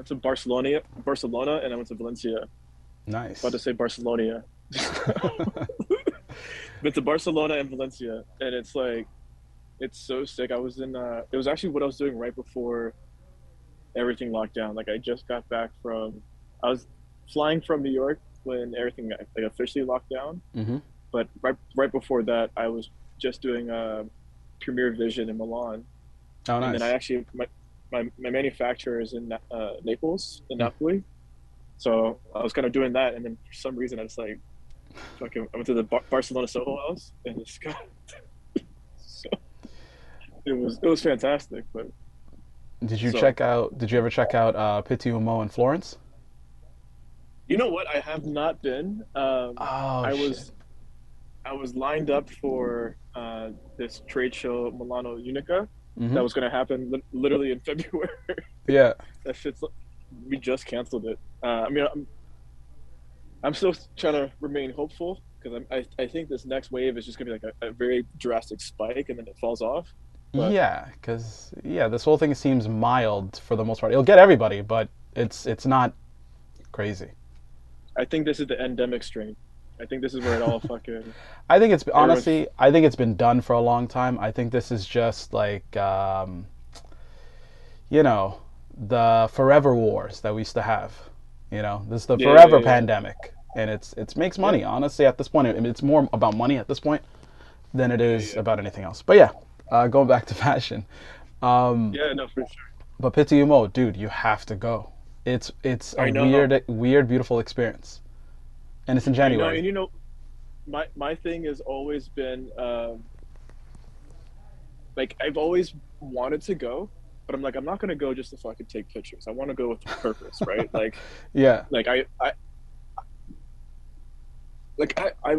went to Barcelona, and I went to Valencia. About to Nice. say Barcelona. Been to Barcelona and Valencia, and it's like it's so sick. I was in. It was actually what I was doing right before everything locked down. Like I just got back from. I was flying from New York when everything like officially locked down, Mm-hmm. but right before that, I was just doing Premiere Vision in Milan, Oh, and then I nice. actually my manufacturer is in Naples, in Mm. Napoli. So I was kind of doing that, and then for some reason I just like fucking I went to the Barcelona Soho House, and it's got so it was fantastic. But so Did you ever check out Pitti Uomo in Florence? you know what? I have not been. Oh I shit. was I was lined up for this trade show Milano Unica Mm-hmm. that was going to happen literally in February. Yeah. That shit's we just canceled it. I mean, I'm still trying to remain hopeful because I think this next wave is just gonna be like a very drastic spike and then it falls off. But Yeah, because this whole thing seems mild for the most part. It'll get everybody, but it's not crazy. I think this is the endemic strain. I think this is where it all fucking everyone's. I think it's been done for a long time. I think this is just like you know, the forever wars that we used to have. This is the Yeah, yeah, forever yeah, pandemic, and it makes yeah, money. Honestly, at this point, it's more about money at this point than it yeah, is yeah. about anything else. But yeah, going back to fashion. Yeah, no, for sure. But Pitti Umo, dude, you have to go. It's a I know, weird, beautiful experience, and it's in I know, January. and my thing has always been like I've always wanted to go, but I'm like I'm not gonna go just to fucking take pictures. I want to go with purpose, right? Yeah. Like I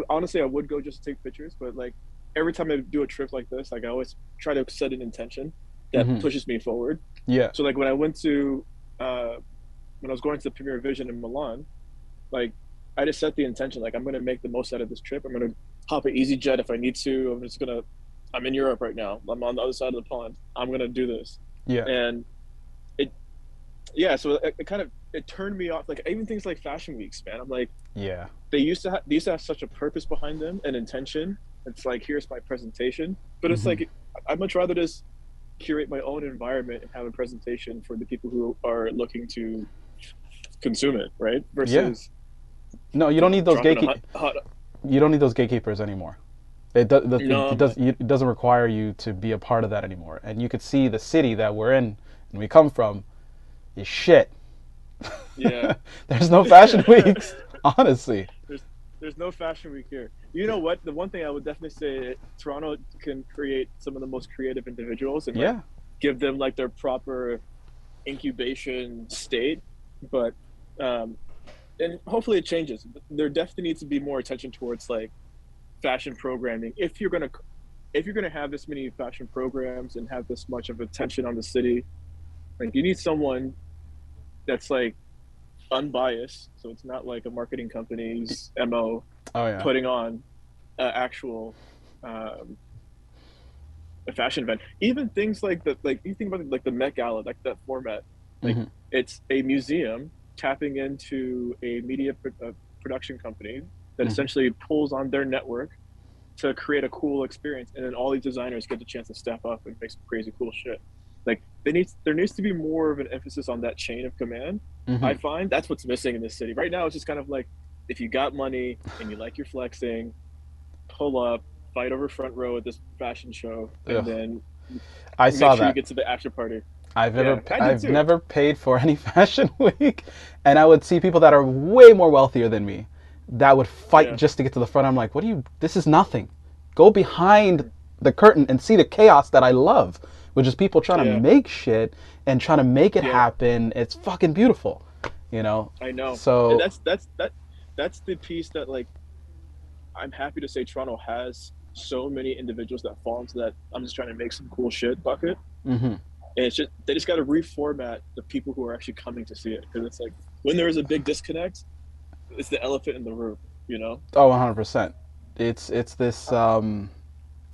honestly I would go just to take pictures, but like every time I do a trip like this, like I always try to set an intention that Hmm. pushes me forward. Yeah. So like when I went to uh when I was going to the Premier Vision in Milan, like I just set the intention like I'm gonna make the most out of this trip. I'm gonna hop an easy jet if I need to. I'm in Europe right now. I'm on the other side of the pond. I'm gonna do this. Yeah. And it yeah, so it kind of it turned me off. Like even things like fashion weeks, man. I'm like Yeah. they used to have such a purpose behind them and intention. It's like here's my presentation, but it's Hmm. like I'd much rather just curate my own environment and have a presentation for the people who are looking to consume it, right? Yeah. Versus No, you don't need those dropping gatekeep. hot You don't need those gatekeepers anymore. no man. It doesn't require you to be a part of that anymore. And you could see the city that we're in and we come from is shit. Yeah. There's no fashion weeks, honestly. there's there's no fashion week here. You know what? The one thing I would definitely say Toronto can create some of the most creative individuals and like Yeah. give them like their proper incubation state, but um, and hopefully it changes. There definitely needs to be more attention towards like fashion programming. If you're gonna have this many fashion programs and have this much of attention on the city, like you need someone that's like unbiased, so it's not like a marketing company's mo Oh yeah. putting on actual um, a fashion event. Even things like the like you think about it, like the Met Gala, like that format, like Hmm. it's a museum tapping into a production company that Hmm. essentially pulls on their network to create a cool experience, and then all these designers get the chance to step up and make some crazy cool shit. Like there needs to be more of an emphasis on that chain of command. Hmm. I find that's what's missing in this city right now. It's just kind of like if you got money and you like your flexing, pull up, fight over front row at this fashion show, and Ugh. then I make saw sure you that. get to the after party. Yeah, I did I've too. never paid for any fashion week, and I would see people that are way more wealthier than me that would fight Yeah, just to get to the front. I'm like, what do you? This is nothing. Go behind the curtain and see the chaos that I love, which is people trying to yeah, make shit and trying to make it yeah. happen. It's fucking beautiful, you know. I know, and So that's the piece that like I'm happy to say Toronto has so many individuals that fall into that. I'm just trying to make some cool shit bucket. mhm. And it's just they just got to reformat the people who are actually coming to see it because it's like when there is a big disconnect, it's the elephant in the room, you know? Oh, 100%. It's this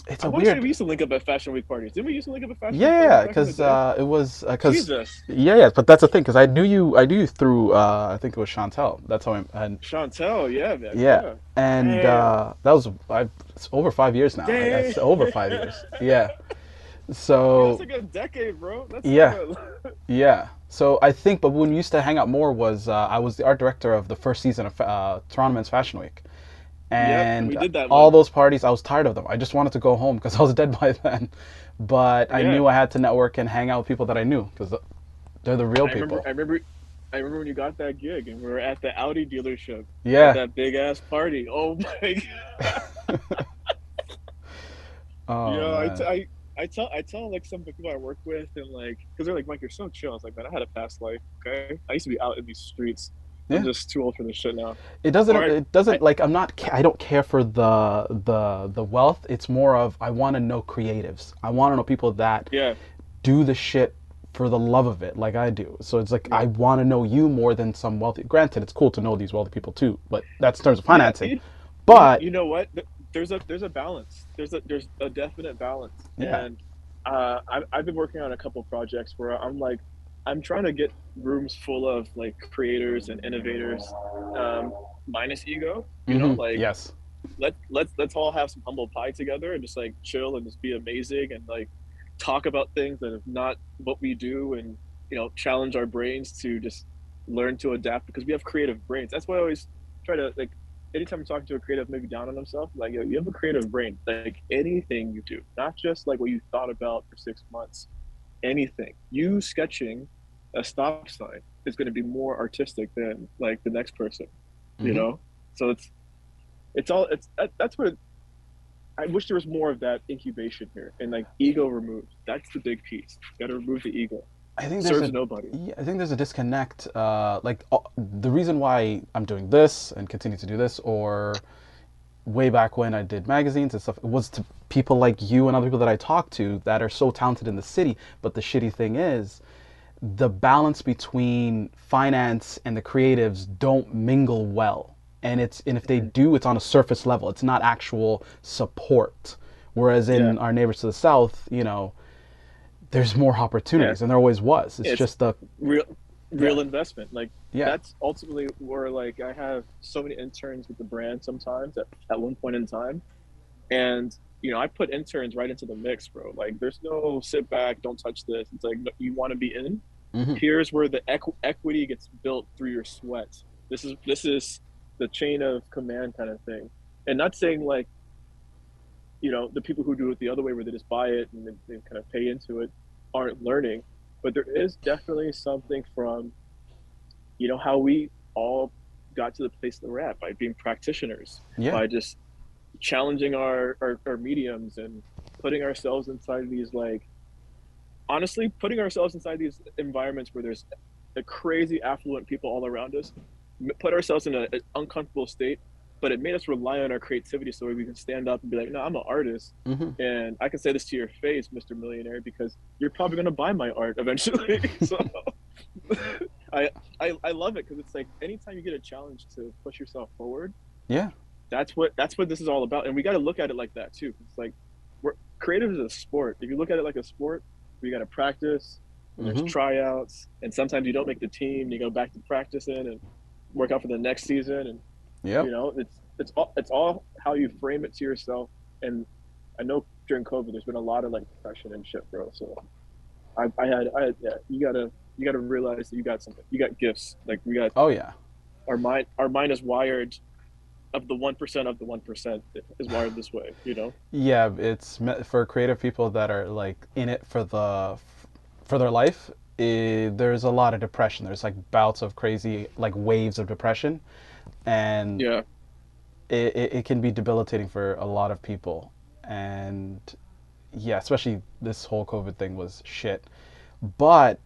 it's I a want to say weird. we used to link up at Fashion Week parties. Didn't we used to link up at Fashion Week parties Yeah, back in the because day? it was because Jesus, yeah, but that's the thing because I knew you through I think it was Chantel. That's how and Chantel, yeah, man, yeah, yeah. and Damn, that was it's over 5 years now. I damn. said over 5 years. Yeah. Yeah, that's So like a decade, bro. That's like yeah, a. yeah. So I think, but when we used to hang out more was I was the art director of the first season of Toronto Men's Fashion Week, Yep, we and did that all one. those parties I was tired of them. I just wanted to go home because I was dead by then. But I Yeah, knew I had to network and hang out with people that I knew because they're the real I remember. people. I remember. I remember when you got that gig and we were at the Audi dealership at Yeah. that big ass party. Oh my god. Oh Yeah, man. I tell like some of the people I work with and like because they're like Mike, you're so chill. I was like, man, I had a past life. Okay, I used to be out in these streets. I'm Yeah. just too old for this shit now. It All doesn't. right, It doesn't I like. I don't care for the wealth. It's more of I want to know creatives. I want to know people that yeah do the shit for the love of it, like I do. So it's like I yeah want to know you more than some wealthy. Granted, it's cool to know these wealthy people too, but that's in terms of yeah. financing. But You know what? There's a balance. There's a definite balance, yeah. and I've been working on a couple projects where I'm trying to get rooms full of like creators and innovators, um, minus ego. You know, like Yes. let's all have some humble pie together and just like chill and just be amazing and like talk about things that are not what we do and challenge our brains to just learn to adapt because we have creative brains. That's why I always try to like anytime I'm talking to a creative maybe down on himself, like yo, you have a creative brain. Like anything you do, not just like what you thought about for 6 months. Anything. You sketching a stop sign is going to be more artistic than like the next person, you hmm know? So it's all that's what I wish there was more of that incubation here and like ego removed. That's the big piece. You got to remove the ego. I think there's Serves a nobody. yeah, I think there's a disconnect. The reason why I'm doing this and continue to do this, or way back when I did magazines and stuff, was to people like you and other people that I talk to that are so talented in the city. But the shitty thing is, the balance between finance and the creatives don't mingle well. And if they Mhm. do, it's on a surface level. It's not actual support. Whereas Yeah, in our neighbors to the south, there's more yeah, opportunities, and there always was. It's it's just the real yeah, real investment. Like yeah, that's ultimately where like I have so many interns with the brand sometimes at one point in time. And I put interns right into the mix, bro. Like there's no sit back, don't touch this. It's like no, you want to be in. hmm Here's where the equity gets built through your sweat. This is the chain of command kind of thing. And not saying like, the people who do it the other way where they just buy it and they kind of pay into it aren't learning. But there is definitely something from, how we all got to the place that we're at by being practitioners, yeah, by just challenging our mediums and putting ourselves inside these like honestly putting ourselves inside these environments where there's a crazy affluent people all around us, put ourselves in an uncomfortable state, but it made us rely on our creativity so we can stand up and be like, no, I'm an artist. hmm And I can say this to your face, Mr. Millionaire, because you're probably going to buy my art eventually. So I, I love it because it's like anytime you get a challenge to push yourself forward, yeah, that's what this is all about. And we got to look at it like that too. It's like we're creative is a sport. If you look at it like a sport, we got to practice and there's hmm tryouts and sometimes you don't make the team, you go back to practicing and work out for the next season. And yep, it's all how you frame it to yourself. And I know during COVID there's been a lot of like depression and shit, bro. So I had yeah, you gotta realize that you got something. You got gifts. Like we got oh yeah, our mind is wired of the 1% of the 1% is wired this way, yeah. It's for creative people that are like in it for their life. There's a lot of depression. There's like bouts of crazy like waves of depression, and Yeah. it can be debilitating for a lot of people. And yeah, especially this whole COVID thing was shit. But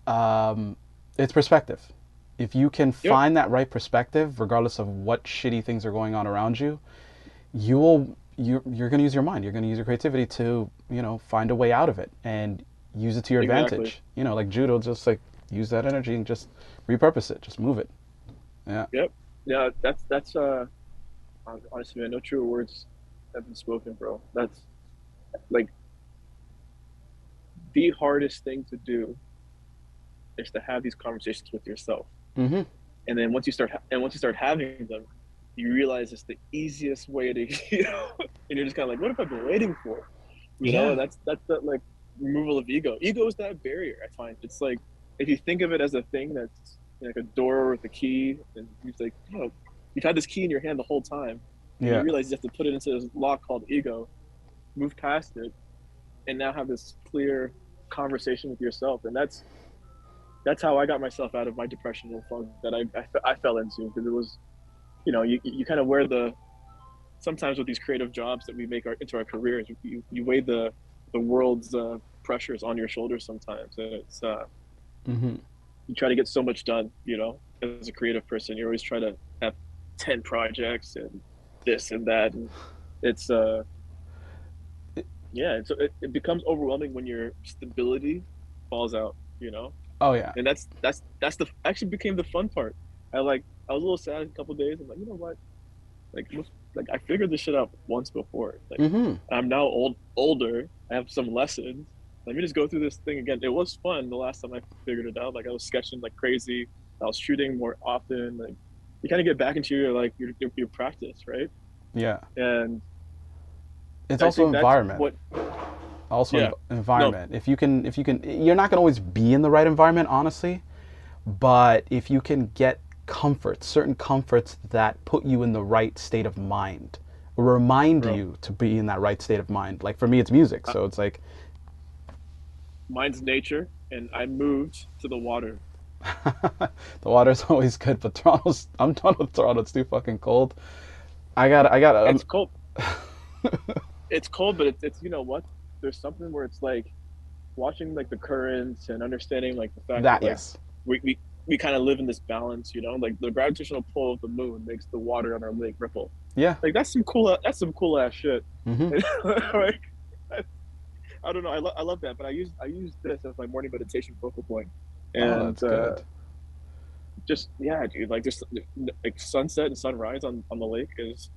um, it's perspective. If you can Yep. find that right perspective, regardless of what shitty things are going on around you, you're going to use your mind. You're going to use your creativity to find a way out of it and use it to your Exactly. advantage. Like judo, just like use that energy and just repurpose it, just move it. Yeah. Yep. Yeah. That's honestly, man, no truer words have been spoken, bro. like the hardest thing to do is to have these conversations with yourself. Mm-hmm. And then once you start having them, you realize it's the easiest way to and you're just kind of like, what have I been waiting for? Yeah. And that's that like removal of ego. Ego is that barrier. I find it's like if you think of it as a thing that's like a door with a key, and it's like, you've had this key in your hand the whole time, and you Yeah. realize you have to put it into this lock called ego, move past it, and now have this clear conversation with yourself. And that's how I got myself out of my depression and funk that I fell into, because it was, you kind of wear the, sometimes with these creative jobs that we make into our careers, you weigh the world's pressures on your shoulders sometimes, and it's Mm-hmm. you try to get so much done, as a creative person. You always try to have 10 projects and this and that, and it's yeah, and so it becomes overwhelming when your stability falls out. Oh yeah. And that's the actually became the fun part. I was a little sad a couple of days. I'm like, you know what? Like I figured this shit out once before. Like Mm-hmm. I'm now older. I have some lessons. Let me just go through this thing again. It was fun the last time I figured it out. Like I was sketching like crazy. I was shooting more often. Like you kind of get back into your practice, right? Yeah. And It's I also think that's environment. what. Also Yeah. No. environment. If you can, you're not gonna always be in the right environment, honestly. But if you can get comforts, certain comforts that put you in the right state of mind, remind Bro. you to be in that right state of mind. Like for me, it's music. Uh, So it's like Mine's nature, and I moved to the water. the water's always good, but I'm done with Toronto. It's too fucking cold. I got. It's cold. It's cold, but it's you know what? There's something where it's like watching like the currents and understanding like the fact that That like yes, we kind of live in this balance. Like the gravitational pull of the moon makes the water on our lake ripple. yeah. Like that's some cool ass shit. Mm-hmm. Like I don't know, I love that, but I use this as my morning meditation focal point. Oh, And that's good. just yeah, dude, like just like sunset and sunrise on the lake is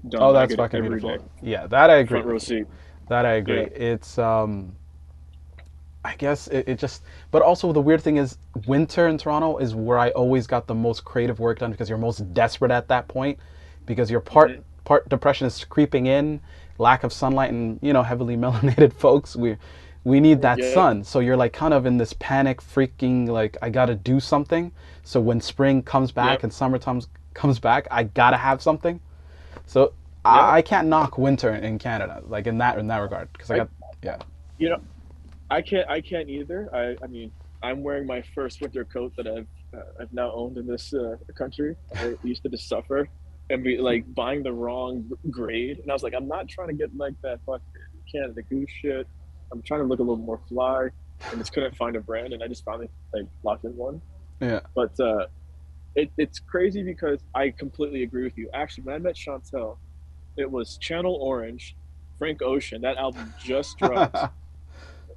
Oh, done. I that's get it fucking every day, beautiful. Yeah, that I agree. front row seat. That I agree. Yeah. It's I guess it just, but also the weird thing is, winter in Toronto is where I always got the most creative work done because you're most desperate at that point, because your Hmm. part depression is creeping in, lack of sunlight, and heavily melanated folks, we need that Yeah. sun. So you're like kind of in this panic, freaking like I gotta do something. So when spring comes back Yep. and summer comes back, I gotta have something. So Yeah. I can't knock winter in Canada, like in that regard, because I I got yeah. you know I can't either. I mean, I'm wearing my first winter coat that I've now owned in this country. I used to just suffer and be like buying the wrong grade, and I was like, I'm not trying to get like that fucking Canada Goose shit. I'm trying to look a little more fly, and just couldn't find a brand, and I just finally like locked in one. Yeah. But it's crazy because I completely agree with you. Actually, when I met Chantel, it was Channel Orange, Frank Ocean. That album just dropped.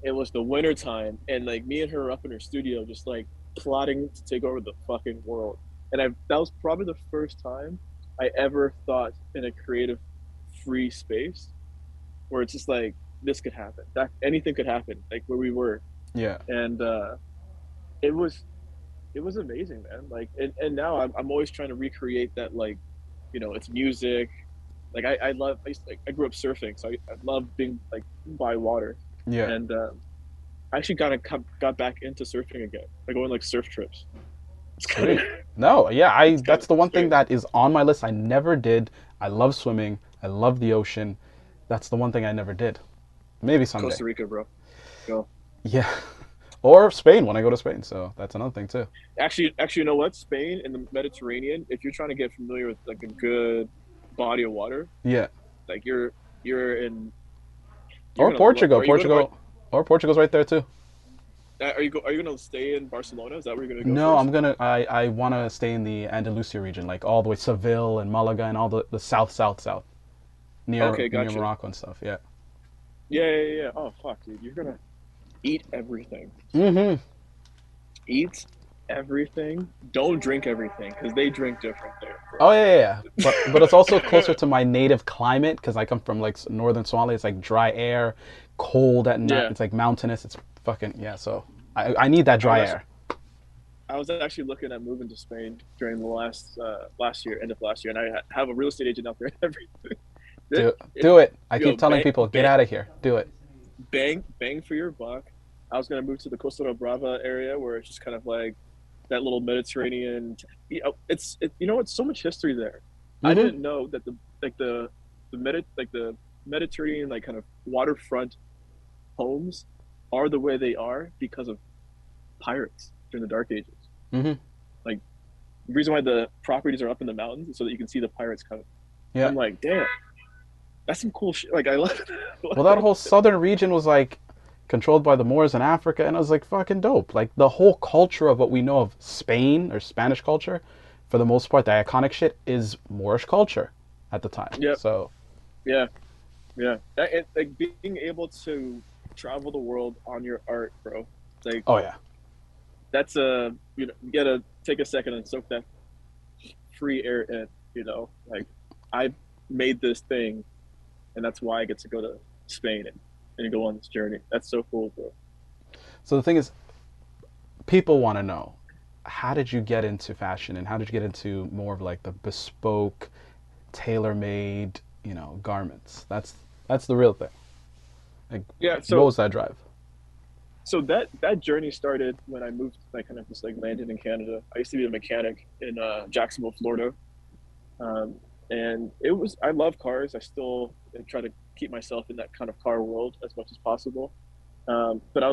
It was the winter time, and like me and her up in her studio just like plotting to take over the fucking world. And that was probably the first time I ever thought in a creative free space where it's just like this could happen, that anything could happen, like where we were. Yeah. And it was it was amazing, man. Like, and now I'm always trying to recreate that, like, it's music. Like I love, I grew up surfing, so I love being like by water. Yeah. And I actually got back into surfing again. Like going like surf trips. It's kind of Sweet. No, yeah, I it's kind that's of the one thing strange. that is on my list I never did. I love swimming. I love the ocean. That's the one thing I never did. Maybe someday. Costa Rica, bro. Go. Yeah. Or Spain when I go to Spain. So that's another thing too. Actually, you know what? Spain and the Mediterranean. If you're trying to get familiar with like a good body of water, Yeah. like you're in, you're Or gonna love. Portugal. Are you going to? Or Portugal's right there too. Are you gonna stay in Barcelona? Is that where you're gonna go No, first? I want to stay in the Andalusia region, like all the way Seville and Malaga and all the south Okay, near gotcha. Morocco and stuff. Yeah. Yeah, yeah, yeah. Oh fuck, dude, you're gonna eat everything. Mhm. Eat everything. Don't drink everything because they drink different there, Oh bro. yeah, yeah, yeah. But it's also closer to my native climate because I come from like northern Somalia. It's like dry air, cold at night. Yeah, It's like mountainous. It's fucking yeah. So I need that I was dry actually air. I was actually looking at moving to Spain during the last year, end of last year, and have a real estate agent out there and everything. It, Do it. I yo, keep telling bang, people, get bang, out of here. Do it. bang for your buck. I was gonna move to the Costa Brava area where it's just kind of like that little Mediterranean. You know, it's so much history there. I Mm-hmm. didn't know that the Mediterranean like kind of waterfront homes are the way they are because of pirates during the Dark Ages. Mm-hmm. Like the reason why the properties are up in the mountains is so that you can see the pirates coming. Yeah. I'm like, damn, that's some cool shit. Like I love Well, that it. whole southern region was like controlled by the Moors in Africa, and it was like fucking dope. Like the whole culture of what we know of Spain or Spanish culture, for the most part, the iconic shit is Moorish culture at the time. Yep. So, Yeah. Yeah. Like being able to travel the world on your art, bro. Like oh yeah, that's you gotta take a second and soak that free air in, Like I made this thing and that's why I get to go to Spain and go on this journey. That's so cool, bro. so the thing is, people want to know, how did you get into fashion, and how did you get into more of like the bespoke, tailor-made, garments? That's the real thing. Like, Yeah, what so was that drive? so that journey started when I moved, like kind of just like landed in Canada. I used to be a mechanic in Jacksonville, Florida. Um, and I love cars. I still try to keep myself in that kind of car world as much as possible. But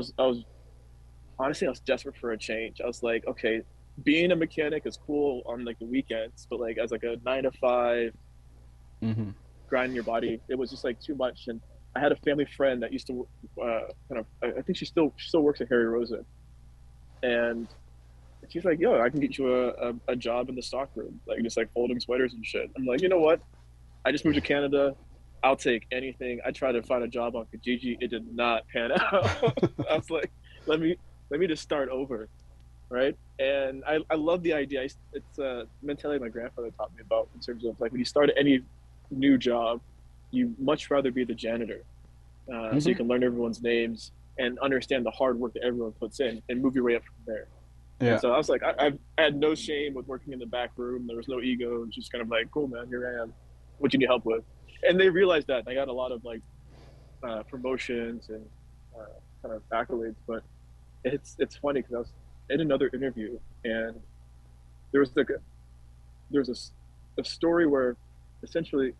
honestly, I was desperate for a change. I was like, okay, being a mechanic is cool on like the weekends, but like as like a 9 to 5, Mm-hmm. grinding your body, it was just like too much. And I had a family friend that used to kind of, I think she still works at Harry Rosen, and she's like, yo, I can get you a job in the stock room, like just like folding sweaters and shit. I'm like, you know what? I just moved to Canada. I'll take anything. I tried to find a job on Kijiji. It did not pan out. I was like, let me let me just start over, right? And I love the idea. It's a mentality my grandfather taught me about in terms of like when you start any new job, you much rather be the janitor, so Mm-hmm. you can learn everyone's names and understand the hard work that everyone puts in and move your way up from there. And Yeah. so I was like, I had no shame with working in the back room. There was no ego. It was just kind of like, cool, man, here I am. What you need help with? And they realized that. I got a lot of like promotions and kind of accolades. But it's funny because I was in another interview and there was like there was a story where essentially,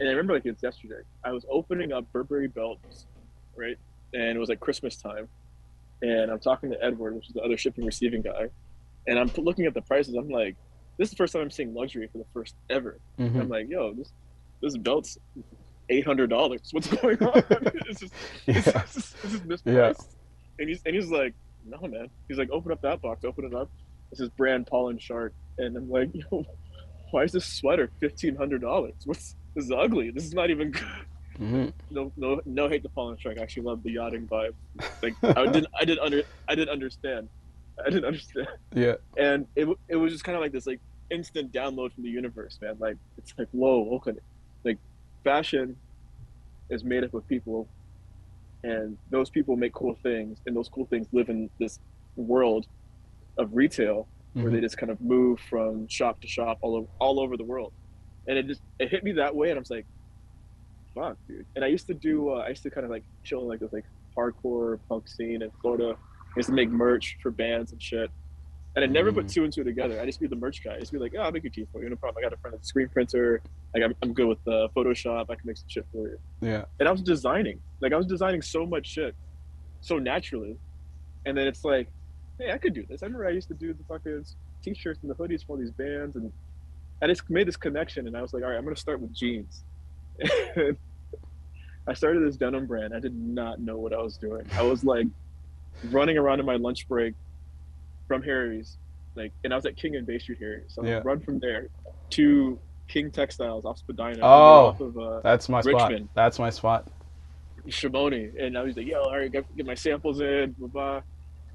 and I remember like it's yesterday. I was opening up Burberry belts, right? And it was like Christmas time, and I'm talking to Edward, which is the other shipping receiving guy, and I'm looking at the prices. I'm like, this is the first time I'm seeing luxury for the first ever. And Mm-hmm. I'm like, yo, this belt's $800. What's going on? It's just Yeah. this is Yeah. mispriced. And he's like, no, man. He's like, open up that box, open it up. This is brand Paul and Shart, and I'm like, yo, why is this sweater $1,500? This is ugly. This is not even good. Mm-hmm. No hate to Paul and Shart. I actually love the yachting vibe. Like I didn't understand. I didn't understand. Yeah. And it was just kind of like this like instant download from the universe, man. Like it's like whoa, okay, like fashion is made up of people, and those people make cool things, and those cool things live in this world of retail where Mm-hmm. they just kind of move from shop to shop all over the world. And it hit me that way, and I was like, fuck, dude. And I used to kind of like chill in like this like hardcore punk scene in Florida. I used to make merch for bands and shit. And I never put Mm-hmm. two and two together. I just be the merch guy. I just be like, oh, I'll make a tee for you. No problem. I got a friend that's a screen printer. Like I'm good with Photoshop. I can make some shit for you. Yeah. And I was designing. Like I was designing so much shit so naturally. And then it's like, hey, I could do this. I remember I used to do the fucking t-shirts and the hoodies for all these bands, and I just made this connection. And I was like, all right, I'm gonna start with jeans. And I started this denim brand. I did not know what I was doing. I was like running around in my lunch break from Harry's, like, and I was at King and Bay Street Harry's. So I Yeah. would run from there to King Textiles off Spadina, and then Oh, off of that's my spot. Richmond, That's my spot. Shimoni. And I was like, yo, all right, get my samples in, blah, blah.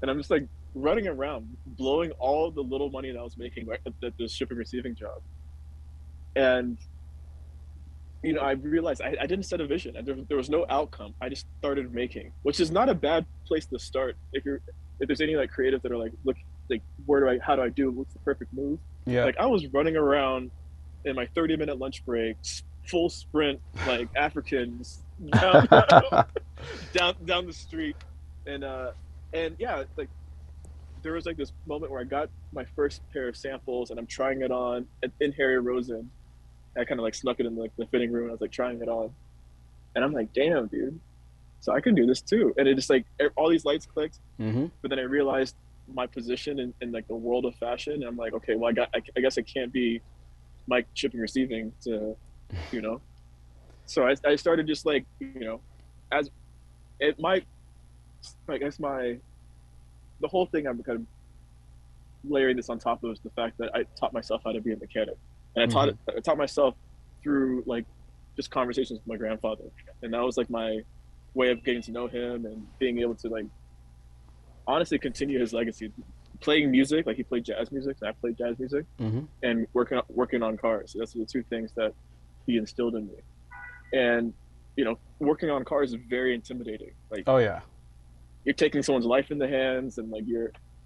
And I'm just like running around, blowing all the little money that I was making right at the shipping receiving job. And I realized I didn't set a vision, and there was no outcome. I just started making, which is not a bad place to start. If there's any like creatives that are like, look, like how do I do? What's the perfect move? Yeah. Like I was running around in my 30-minute lunch break, full sprint, like Africans down down the street, and yeah, like there was like this moment where I got my first pair of samples, and I'm trying it on in Harry Rosen. I kind of like snuck it in like the fitting room, and I was like trying it on, and I'm like, damn, dude, so I can do this too. And it just like all these lights clicked, Mm-hmm. but then I realized my position in like the world of fashion. And I'm like, okay, well, I guess I can't be Mike shipping receiving to, you know. So I started just like, as it might, I guess the whole thing I'm kind of layering this on top of is the fact that I taught myself how to be a mechanic, and Mm-hmm. I taught myself through like just conversations with my grandfather, and that was like my way of getting to know him and being able to like honestly continue his legacy, playing music. Like he played jazz music, and I played jazz music, Mm-hmm. and working on cars. That's the two things that he instilled in me. And working on cars is very intimidating. Like Oh yeah. you're taking someone's life in the hands, and like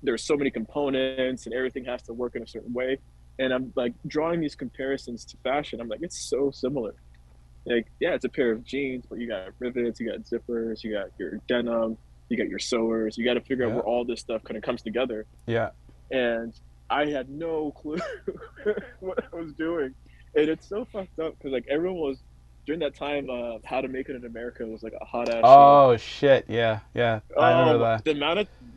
there's so many components, and everything has to work in a certain way. And I'm like drawing these comparisons to fashion. I'm like, it's so similar. Like, yeah, it's a pair of jeans, but you got rivets, you got zippers, you got your denim, you got your sewers. You got to figure out Yeah. where all this stuff kind of comes together. Yeah. And I had no clue what I was doing. And it's so fucked up because like everyone was during that time. How to Make It in America was like a hot ass show. Oh shit. Yeah. Yeah. I remember Um, that.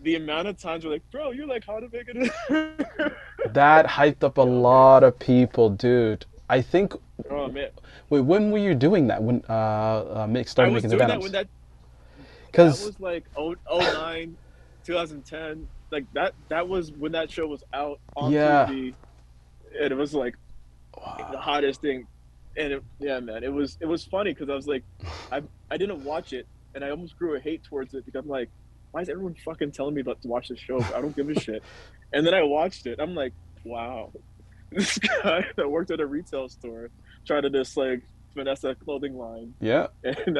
the amount of times we're like, bro, you're like How to Make It in. That hyped up a Yeah, man. lot of people, dude. I think. Oh man, Wait, when were you doing that? When I started was making the doing that denims? when that Because was like oh 09, 2010. Like that was when that show was out on yeah, TV, and it was like the hottest thing. And yeah, man, it was funny because I was like, I I didn't watch it, and I almost grew a hate towards it because I'm like, why is everyone fucking telling me about to watch this show? I don't give a shit. And then I watched it. I'm like, wow, this guy that worked at a retail store tried to just like finesse a clothing line, yeah. and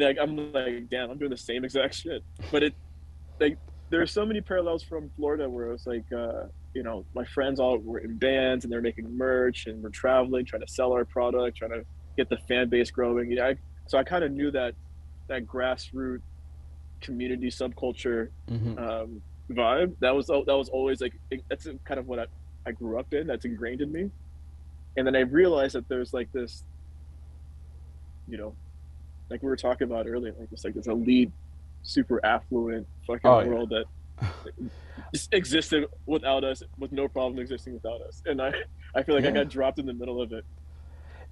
I'm like, damn, I'm doing the same exact shit. But it like there's so many parallels from Florida where it was like my friends all were in bands and they're making merch and we're traveling, trying to sell our product, trying to get the fan base growing. So I kind of knew that grassroots community subculture Mm-hmm. um, vibe. That was always like that's kind of what I grew up in. That's ingrained in me. And then I realized that there's like this, you know, like we were talking about earlier, like this elite, super affluent Oh fucking yeah. world that just existed without us, with no problem existing without us. And I feel like I Yeah. got dropped in the middle of it.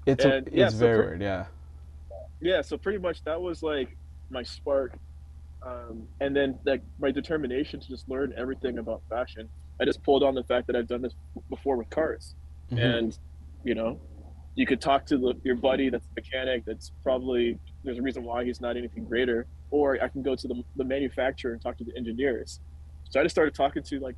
It's And yeah, it's very weird. Yeah. so pretty much that was like my spark. And then like my determination to just learn everything about fashion. I just pulled on the fact that I've done this before with cars, Mm-hmm. and you know, you could talk to your buddy that's a mechanic. That's probably there's a reason why he's not anything greater. Or I can go to the manufacturer and talk to the engineers. So I just started talking to like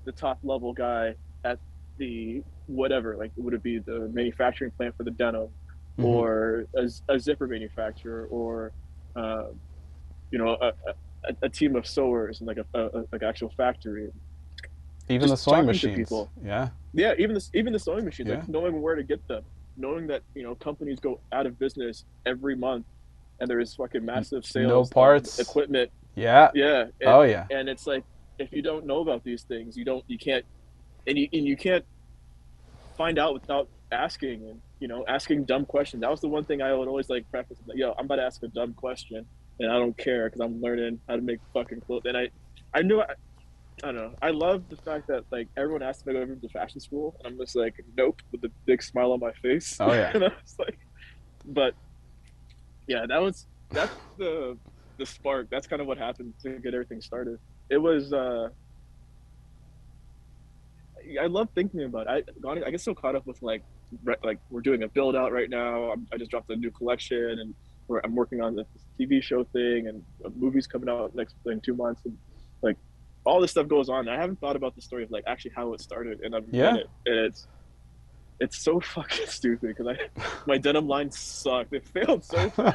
the top level guy at the whatever, like would it be the manufacturing plant for the denim, Mm-hmm. or a zipper manufacturer, or um, you know a team of sewers and like a like actual factory. Even the Just sewing talking to machines. people. Yeah. Yeah, even the sewing machines, like Yeah. knowing where to get them, knowing that companies go out of business every month, and there is fucking massive No sales of parts. equipment. Yeah. Yeah, and Oh yeah. and it's like if you don't know about these things, you can't, and you can't find out without asking, and asking dumb questions. That was the one thing I would always like preface, like, yo, I'm about to ask a dumb question, and I don't care because I'm learning how to make fucking clothes. And I knew I don't know. I love the fact that like everyone asked me to go over to fashion school, and I'm just like, nope, with a big smile on my face. Oh yeah. And I was like, but yeah, that's the spark. That's kind of what happened to get everything started. It was I love thinking about it. I get so caught up with like we're doing a build out right now. I just dropped a new collection, and I'm working on this TV show thing, and a movie's coming out next in 2 months, and like all this stuff goes on. I haven't thought about the story of like actually how it started, and I'm in Yeah. it, and it's so fucking stupid because I my denim line sucked. It failed so fast.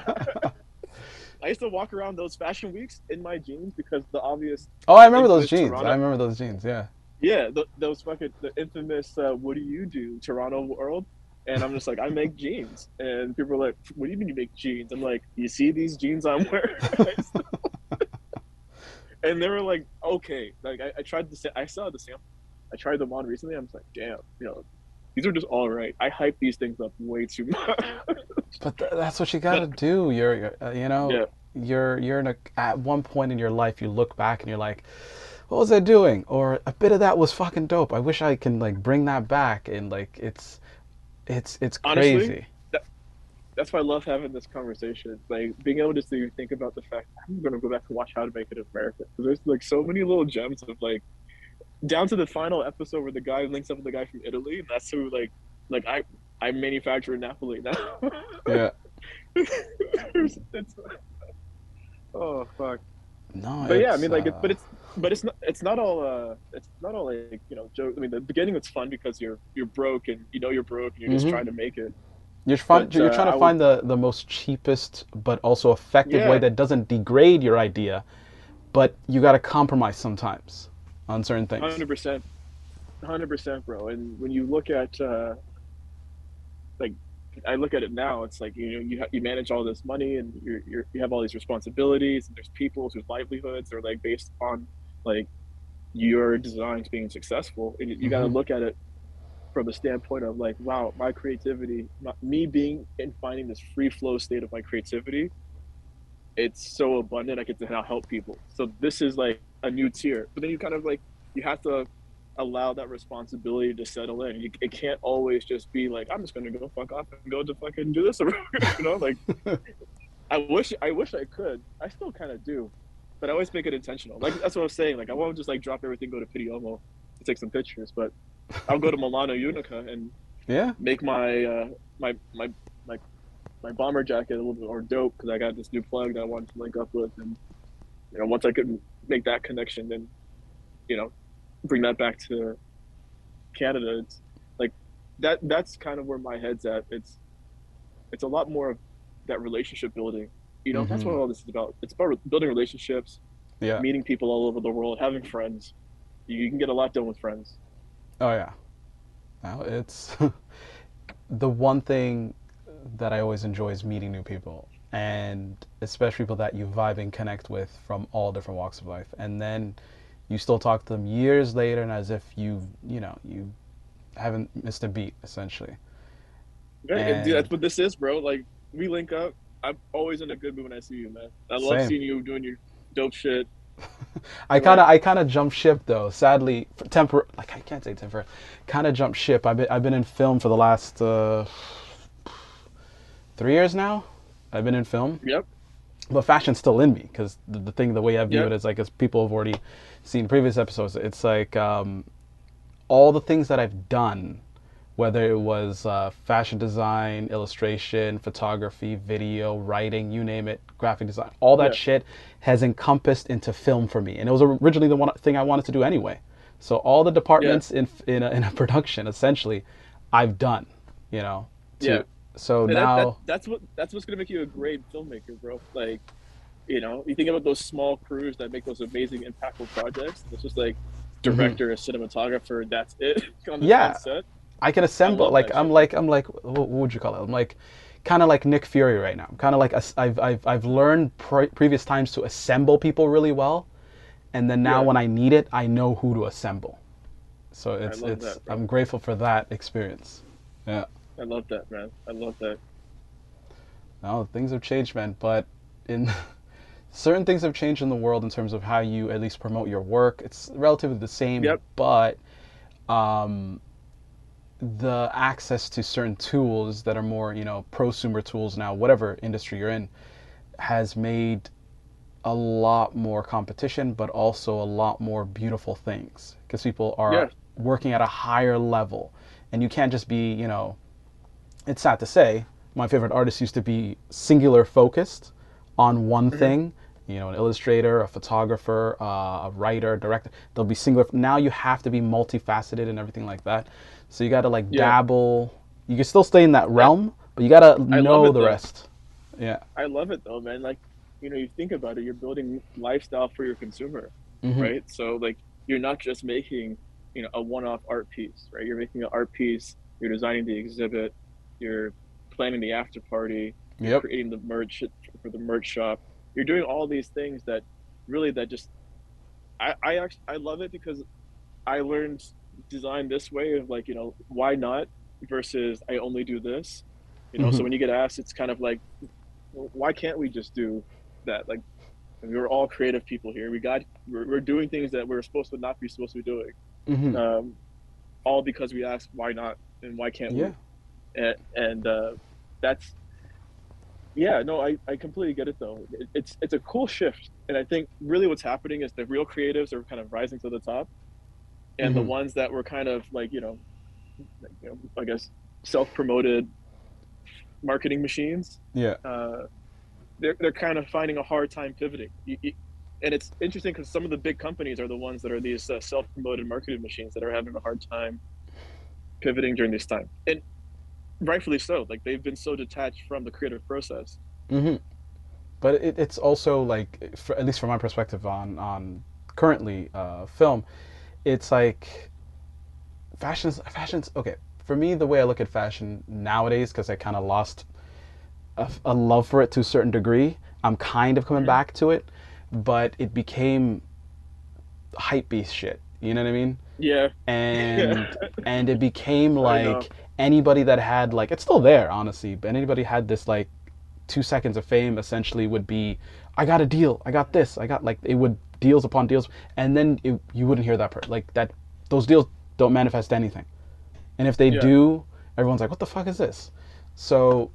I used to walk around those fashion weeks in my jeans because the obvious, Oh, I the remember those infamous jeans. I Toronto, remember those jeans. Yeah. yeah, those fucking the infamous what do you do Toronto world, and I'm just like I make jeans, and people are like, what do you mean you make jeans? I'm like, you see these jeans I'm wearing? And they were like, okay, like I tried to say I saw the sample, I tried them on recently. I'm just like, damn, these are just all right. I hype these things up way too much. But that's what you But gotta do. yeah, You're in a at one point in your life you look back and you're like, what was I doing? Or a bit of that was fucking dope. I wish I can like bring that back and like it's honestly, crazy. that, that's why I love having this conversation. Like being able to think about the fact I'm gonna go back and watch How to Make It in America because there's like so many little gems of like down to the final episode where the guy links up with the guy from Italy, and that's who like I manufacture in Napoli now. Yeah. it's, oh fuck. No, But yeah, I it's mean like it's not all like joke. I mean the beginning was fun because you're broke and you're broke and you're just hmm trying to make it. you're But you're trying to I would find the most cheapest but also effective way yeah, that doesn't degrade your idea, but you got to compromise sometimes on certain things. 100%, 100%, bro. And when you look at like I look at it now, it's like you manage all this money and you have all these responsibilities and there's people whose livelihoods are like based on like your designs being successful, and you got to hmm look at it from the standpoint of like, wow, my creativity, me being and finding this free flow state of my creativity, it's so abundant. I get to now help people. So this is like a new tier. But then you kind of like you have to allow that responsibility to settle in. It can't always just be like I'm just gonna go fuck off and go to fucking do this, like I wish I could. I still kind of do, but I always make it intentional. Like that's what I was saying. Like I won't just like drop everything, go to Pidiomo to take some pictures, but I'll go to Milano Unica and Yeah. make my my bomber jacket a little bit more dope because I got this new plug that I wanted to link up with, and once I could make that connection, then you know bring that back to Canada. It's like that's kind of where my head's at. It's a lot more of that relationship building. That's what hmm all this is about. It's about building relationships, Yeah. meeting people all over the world, having friends. You can get a lot done with friends. Oh yeah. Now it's the one thing that I always enjoy is meeting new people, and especially people that you vibe and connect with from all different walks of life. And then you still talk to them years later, and as if you haven't missed a beat, essentially. Okay, and dude, And that's what this is, bro. Like we link up. I'm always in a good mood when I see you, man. I love same. seeing you doing your dope shit. I And kind like, of I kind of jumped ship though. Sadly, like I can't say temper. Kind of jumped ship. I've been in film for the last 3 years now. I've been in film, yep, but fashion's still in me because the way I view it yep, is like as people have already seen previous episodes. It's like all the things that I've done, whether it was fashion design, illustration, photography, video, writing, you name it, graphic design, all that yeah, shit has encompassed into film for me. And it was originally the one thing I wanted to do anyway. So all the yeah, departments in a production, essentially, I've done, you know, yeah. to so And that now, that's what's gonna make you a great filmmaker, bro. Like, you think about those small crews that make those amazing, impactful projects. It's just like mhm. director, a cinematographer. That's it on Yeah, set. I can I assemble love like that shit, man. I'm like what would you call it? I'm like kind of like Nick Fury right now. I'm kind of like I've learned previous times to assemble people really well, and then now Yeah, when I need it, I know who to assemble. So I love it's that, bro. I'm grateful for that experience. Yeah. I love that, man. I love that. No, things have changed, man. But in certain things have changed in the world in terms of how you at least promote your work. It's relatively the same, Yep. but um, the access to certain tools that are more, prosumer tools now, whatever industry you're in, has made a lot more competition, but also a lot more beautiful things because people are Yeah. working at a higher level. And you can't just be, it's sad to say, my favorite artists used to be singular focused on one Hmm. thing you know, an illustrator, a photographer, a writer, director. There'll be singular. Now you have to be multifaceted and everything like that. So you got to like Yeah, dabble. You can still stay in that I realm, but you got to I love know it the though. rest. Yeah. I love it though, man. Like, you think about it, you're building lifestyle for your consumer, right? So like you're not just making, a one-off art piece, right? You're making an art piece, you're designing the exhibit, you're planning the after party, you're Yep. creating the merch for the merch shop. You're doing all these things that really that just I actually I love it because I learned design this way of like, why not versus I only do this. So when you get asked, it's kind of like, well, why can't we just do that? Like, we're all creative people here. We're doing things that we're supposed to not be supposed to be doing. Um, all because we asked why not and why can't Yeah. we? And that's yeah, no, I completely get it though. It's a cool shift, and I think really what's happening is the real creatives are kind of rising to the top, and the ones that were kind of like I guess self-promoted marketing machines, Yeah. uh, they're kind of finding a hard time pivoting. And it's interesting because some of the big companies are the ones that are these self-promoted marketing machines that are having a hard time pivoting during this time, and rightfully so. Like they've been so detached from the creative process. But it's also like, at least from my perspective on currently film, it's like fashion's okay. For me, the way I look at fashion nowadays, because I kind of lost a love for it to a certain degree. I'm kind of coming Mm-hmm. back to it, but it became hype beast shit. You know what I mean? Yeah, yeah, And it became I know. like anybody that had like, it's still there honestly, but anybody had this like 2 seconds of fame essentially would be, I got a deal, I got this, I got like, it would deals upon deals, and then you wouldn't hear that like that. Those deals don't manifest anything, and if they Yeah, do, everyone's like, what the fuck is this? So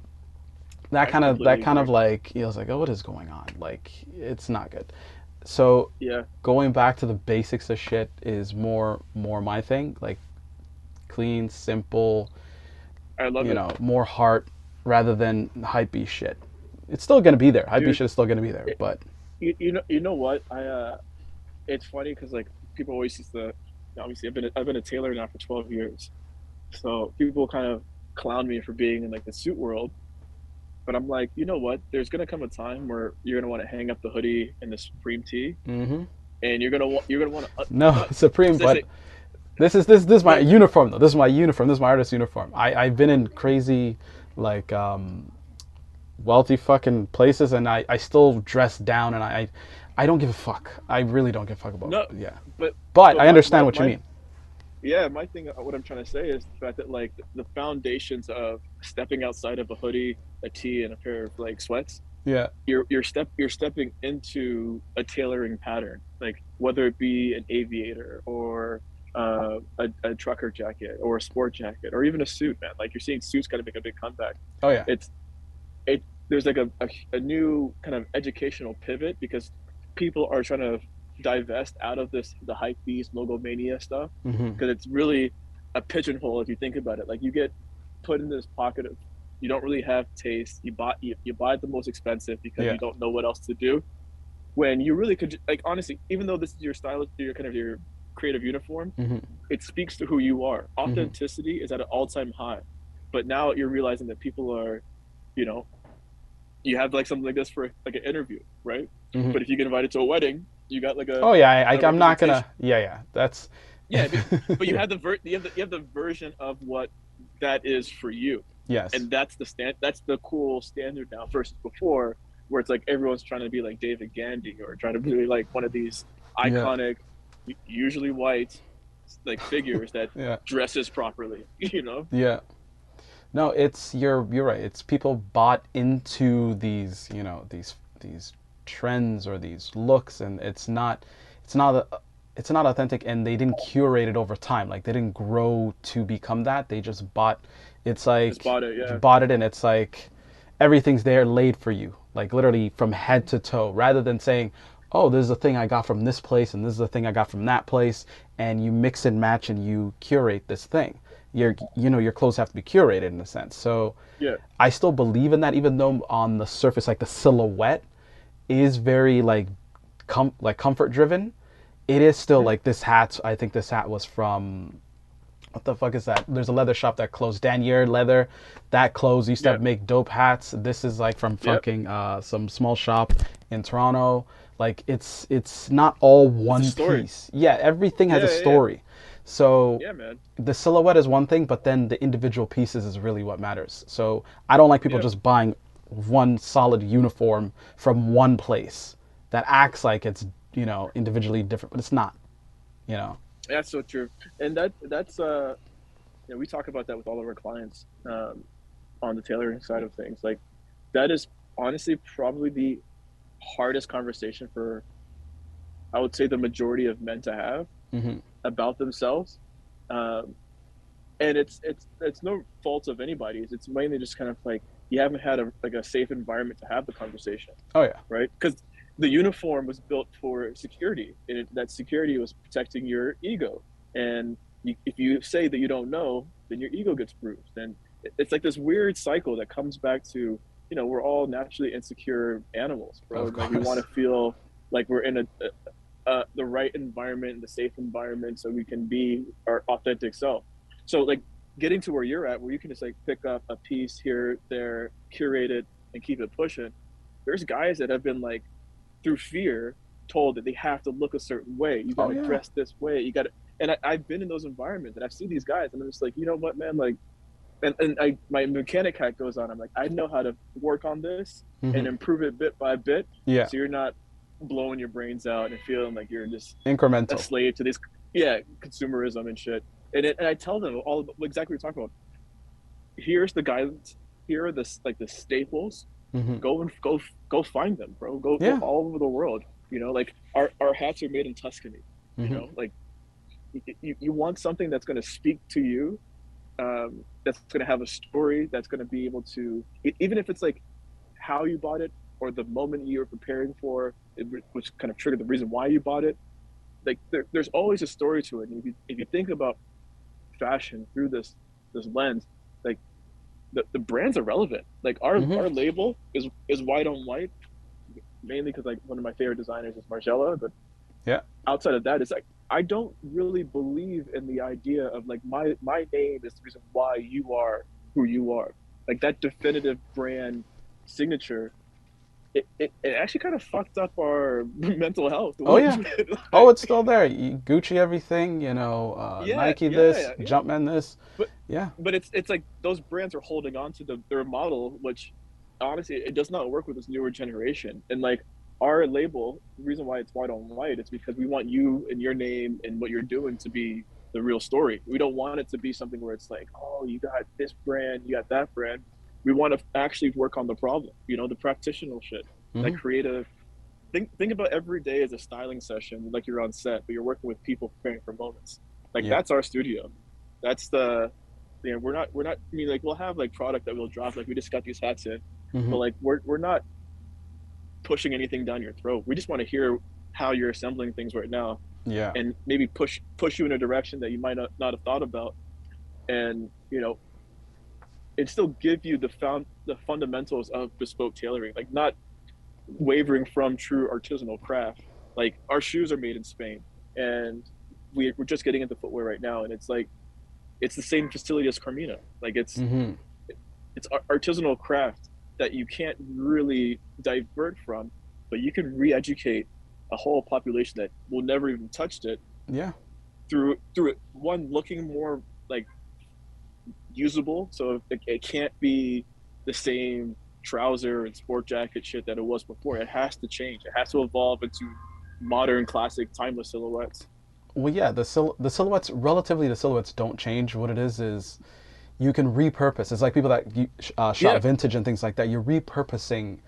I that completely kind of agree. like, I was like, oh, what is going on? Like, it's not good. So Yeah, going back to the basics of shit is more my thing. Like clean, simple, I love it, more heart rather than hypey shit. It's still gonna be there. Hypey dude. shit is still gonna be there, It, but you know what? It's funny because like people always used to. Obviously, I've been a tailor now for 12 years, so people kind of clown me for being in like the suit world. But I'm like, you know what? There's gonna come a time where you're gonna want to hang up the hoodie and the Supreme tee, and you're gonna want to no not Supreme. But say this is my no. uniform though. This is my uniform. This is my artist uniform. I've been in crazy like wealthy fucking places, and I still dress down, and I don't give a fuck. I really don't give a fuck about, No, yeah. but But but I my understand my what you my mean. yeah, my thing, what I'm trying to say is the fact that like the foundations of stepping outside of a hoodie, a tee, and a pair of like sweats, Yeah. you're stepping into a tailoring pattern, like whether it be an aviator or a trucker jacket or a sport jacket or even a suit, man. Like you're seeing suits kind of make a big comeback. Oh yeah. It's there's like a new kind of educational pivot because people are trying to divest out of the hype beast logo mania stuff because it's really a pigeonhole if you think about it. Like you get put in this pocket of you don't really have taste. You buy the most expensive because Yeah. you don't know what else to do. When you really could like honestly, even though this is your style, your kind of your creative uniform, it speaks to who you are. Authenticity is at an all-time high, but now you're realizing that people are, you know, you have like something like this for like an interview, right? But if you get invited to a wedding, you got like Oh yeah. a I'm not gonna. representation. Yeah, yeah. That's. Yeah, but you have the version of what that is for you, Yes. and that's the cool standard now versus before where it's like everyone's trying to be like David Gandy or trying to be like one of these Yeah. iconic, usually white, like figures that Yeah. dresses properly, Yeah. No, it's you're right. It's people bought into these, these trends or these looks, and it's not it's not authentic, and they didn't curate it over time. Like they didn't grow to become that. They just bought. It's Just like bought it. you Yeah, bought it, and it's like everything's there laid for you, like literally from head to toe, rather than saying, "Oh, this is the thing I got from this place, and this is the thing I got from that place," and you mix and match and you curate this thing. Your clothes have to be curated in a sense. So yeah, I still believe in that, even though on the surface, like the silhouette is very like comfort driven, it is still Mhm. like this hat. I think this hat was from, what the fuck is that? There's a leather shop that closed. Danier Leather, that closed. Used to Yeah. have make dope hats. This is like from Yep. fucking some small shop in Toronto. Like it's not all It's a one story. piece. Yeah, everything has a Yeah, yeah, yeah. story. So Yeah, man. the silhouette is one thing, but then the individual pieces is really what matters. So I don't like people Yeah. just buying one solid uniform from one place that acts like it's, individually different, but it's not, you know. That's so true. And that's we talk about that with all of our clients on the tailoring side of things. Like that is honestly probably the hardest conversation for, I would say, the majority of men to have Hmm. about themselves. Um, and it's no fault of anybody's. It's mainly just kind of like you haven't had a safe environment to have the conversation, Oh yeah. right? Because the uniform was built for security, and that security was protecting your ego. And if you say that you don't know, then your ego gets bruised, and it's like this weird cycle that comes back to, we're all naturally insecure animals, bro. Of And like we want course. to feel like we're in the right environment, the safe environment, so we can be our authentic self. So like getting to where you're at, where you can just like pick up a piece here, there, curate it, and keep it pushing. There's guys that have been like through fear told that they have to look a certain way. You got Oh to yeah. dress this way. You got to, and I've been in those environments and I've seen these guys, and I'm just like, you know what, man, like, and I my mechanic hat goes on. I'm like, I know how to work on this and Hmm. improve it bit by bit, Yeah. so you're not blowing your brains out and feeling like you're just a Incremental. slave to this, yeah, consumerism and shit. And I tell them all about exactly what you're talking about. Here's the guidance. Here are the staples. Hmm. Go find them, bro. Go Yeah. all over the world. Like our hats are made in Tuscany. Hmm. Like you want something that's going to speak to you, that's going to have a story, that's going to be able to, even if it's like how you bought it or the moment you were preparing for it, which kind of triggered the reason why you bought it. Like there's always a story to it. And if you think about fashion through this lens, like the brands are relevant. Like Hmm. our label is white on white, mainly because like one of my favorite designers is Margiela. But Yeah. outside of that, it's like I don't really believe in the idea of like my name is the reason why you are who you are. Like that definitive brand signature, it actually kind of fucked up our mental health a Oh little yeah. bit. Oh, Like, it's still there. Gucci everything, yeah, Nike this, yeah, yeah. Jumpman this. But Yeah. but it's like those brands are holding on to their model, which honestly it does not work with this newer generation. And like our label, the reason why it's white on white is because we want you and your name and what you're doing to be the real story. We don't want it to be something where it's like, oh, you got this brand, you got that brand. We want to actually work on the problem, the practitioner shit, that Hmm. creative. Think about every day as a styling session, like you're on set, but you're working with people preparing for moments. Like Yeah. that's our studio. That's the we're not. I mean, like we'll have like product that we'll drop. Like we just got these hats in, but Hmm. like we're not pushing anything down your throat. We just want to hear how you're assembling things right now, Yeah. and maybe push you in a direction that you might not have thought about, and it still give you the fundamentals of bespoke tailoring, like not wavering from true artisanal craft. Like our shoes are made in Spain, and we're just getting into footwear right now, and it's like it's the same facility as Carmina. Like Hmm. it's artisanal craft that you can't really divert from, but you can re-educate a whole population that will never even touched it Yeah. through it, one looking more like usable. So it can't be the same trouser and sport jacket shit that it was before. It has to change. It has to evolve into modern, classic, timeless silhouettes. Well, yeah. The silhouettes, relatively, the silhouettes don't change. What it is you can repurpose. It's like people that shop Yeah, vintage and things like that. You're repurposing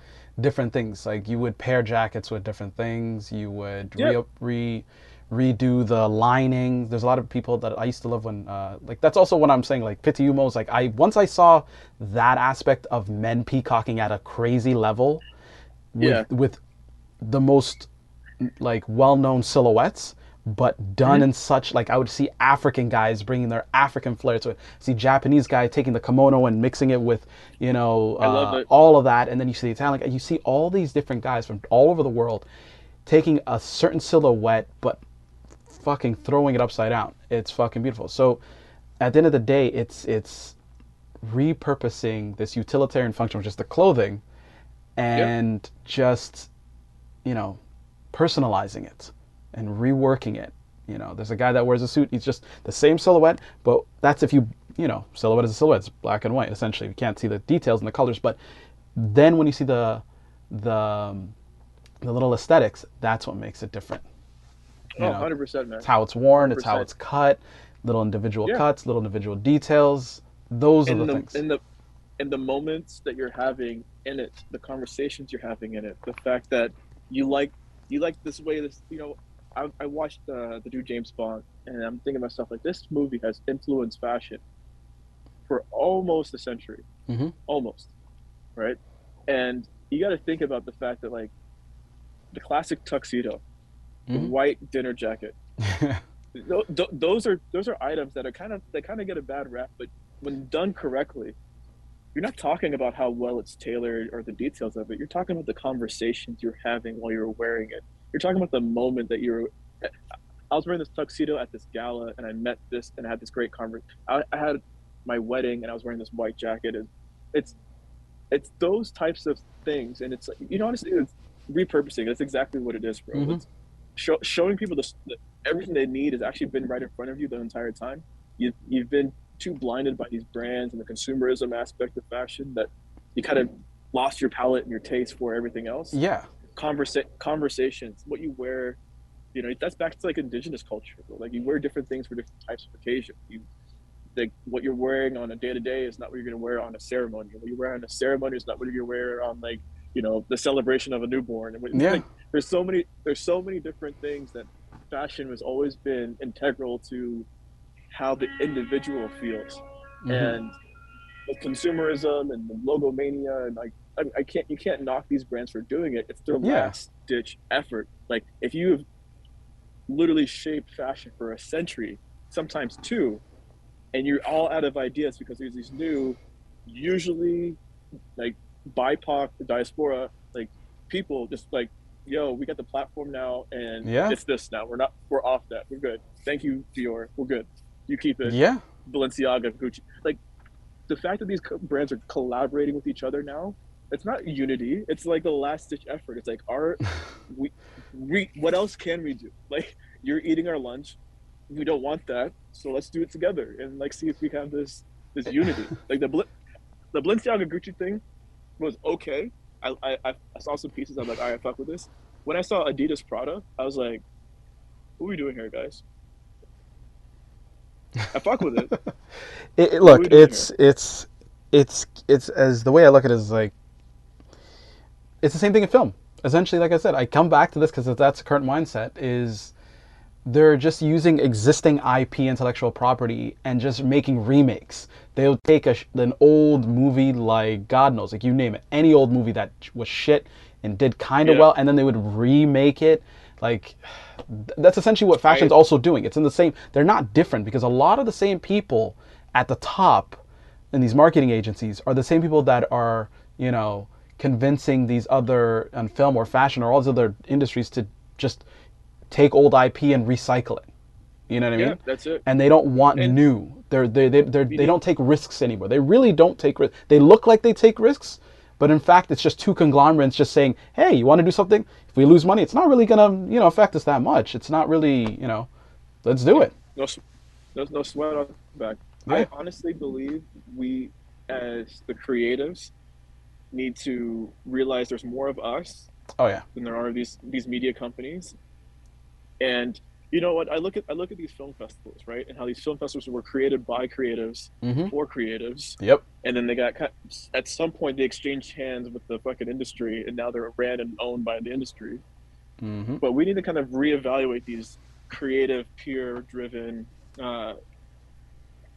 different things. Like you would pair jackets with different things. You would yeah, redo the lining. There's a lot of people that I used to love when like that's also what I'm saying. Like Pitiyumos. Like I once I saw that aspect of men peacocking at a crazy level yeah. with the most like well-known silhouettes. but done Hmm. in such, like, I would see African guys bringing their African flair to it. See Japanese guy taking the kimono and mixing it with, I love it. all of that, and then you see the Italian guy. You see all these different guys from all over the world taking a certain silhouette, but fucking throwing it upside down. It's fucking beautiful. So at the end of the day, it's repurposing this utilitarian function, which is the clothing, Yep. and just, you know, personalizing it and reworking it. There's a guy that wears a suit. He's just the same silhouette, but that's if silhouette is a silhouette. It's black and white essentially. You can't see the details and the colors, but then when you see the the little aesthetics, that's what makes it different. Oh, You know, 100%, it's man. how it's worn, it's how 100%. it's cut, little individual Yeah. cuts, little individual details. Those are the In the things. in the in the moments that you're having in it, the conversations you're having in it, the fact that you like you like this way. I watched the new James Bond, and I'm thinking to myself like this movie has influenced fashion for almost a century, Hmm. almost, right? And you got to think about the fact that like the classic tuxedo, the Hmm. white dinner jacket, those are items that are kind of get a bad rap, but when done correctly, you're not talking about how well it's tailored or the details of it. You're talking about the conversations you're having while you're wearing it. You're talking about the moment that you're. I was wearing this tuxedo at this gala, and I met this, and I had this great conversation. I had my wedding, and I was wearing this white jacket, and it's it's those types of things, and it's like honestly, it's repurposing. That's exactly what it is, bro. Hmm. It's showing people everything they need has actually been right in front of you the entire time. You've been too blinded by these brands and the consumerism aspect of fashion that you kind of lost your palate and your taste for everything else. Yeah. Conversations, what you wear, that's back to like indigenous culture. Like you wear different things for different types of occasions. Like what you're wearing on a day to day is not what you're going to wear on a ceremony. What you wear on a ceremony is not what you're wear on like the celebration of a newborn. And Yeah. like there's so many different things that fashion has always been integral to how the individual feels, Hmm. and the consumerism and the logomania and like I can't you can't knock these brands for doing it. It's their Yeah. last ditch effort. Like if you've literally shaped fashion for a century, sometimes two, and you're all out of ideas because there's these new, usually like BIPOC, diaspora, like people just like, yo, we got the platform now, and Yeah. it's this now. We're off that. We're good. Thank you, Dior. We're good. You keep it. Yeah. Balenciaga, Gucci. Like the fact that these brands are collaborating with each other now, it's not unity. It's like the last ditch effort. It's like we, what else can we do? Like you're eating our lunch, we don't want that, so let's do it together and like see if we can have this unity. Like the Balenciaga Gucci thing was okay. I saw some pieces. I'm like, all right, fuck with this. When I saw Adidas Prada, I was like, what are we doing here, guys? I fuck with it, but what are Look, we doing here? it's as the way I look at it is like it's the same thing in film. Essentially, like I said, I come back to this because that's the current mindset is they're just using existing IP intellectual property and just making remakes. They'll take an old movie like God knows, like you name it, any old movie that was shit and did kind of Yeah, well, and then they would remake it. Like that's essentially what fashion's I also doing. It's in the same. They're not different because a lot of the same people at the top in these marketing agencies are the same people that are convincing these other on film or fashion or all these other industries to just take old IP and recycle it. You know what I yeah, mean? that's it. And they don't want And new. we They need don't take risks anymore. They really don't take risks. They look like they take risks, but in fact, it's just two conglomerates just saying, "Hey, you want to do something? If we lose money, it's not really gonna affect us that much. It's not really let's do yeah, it." no sweat on the back. Yeah. I honestly believe we, as the creatives, need to realize there's more of us Oh yeah. than there are these media companies. And you know what? I look at these film festivals, right? And how these film festivals were created by creatives Mm-hmm. for creatives, Yep. and then they got at some point they exchanged hands with the fucking industry, and now they're ran and owned by the industry. Mm-hmm. But we need to kind of reevaluate these creative, peer-driven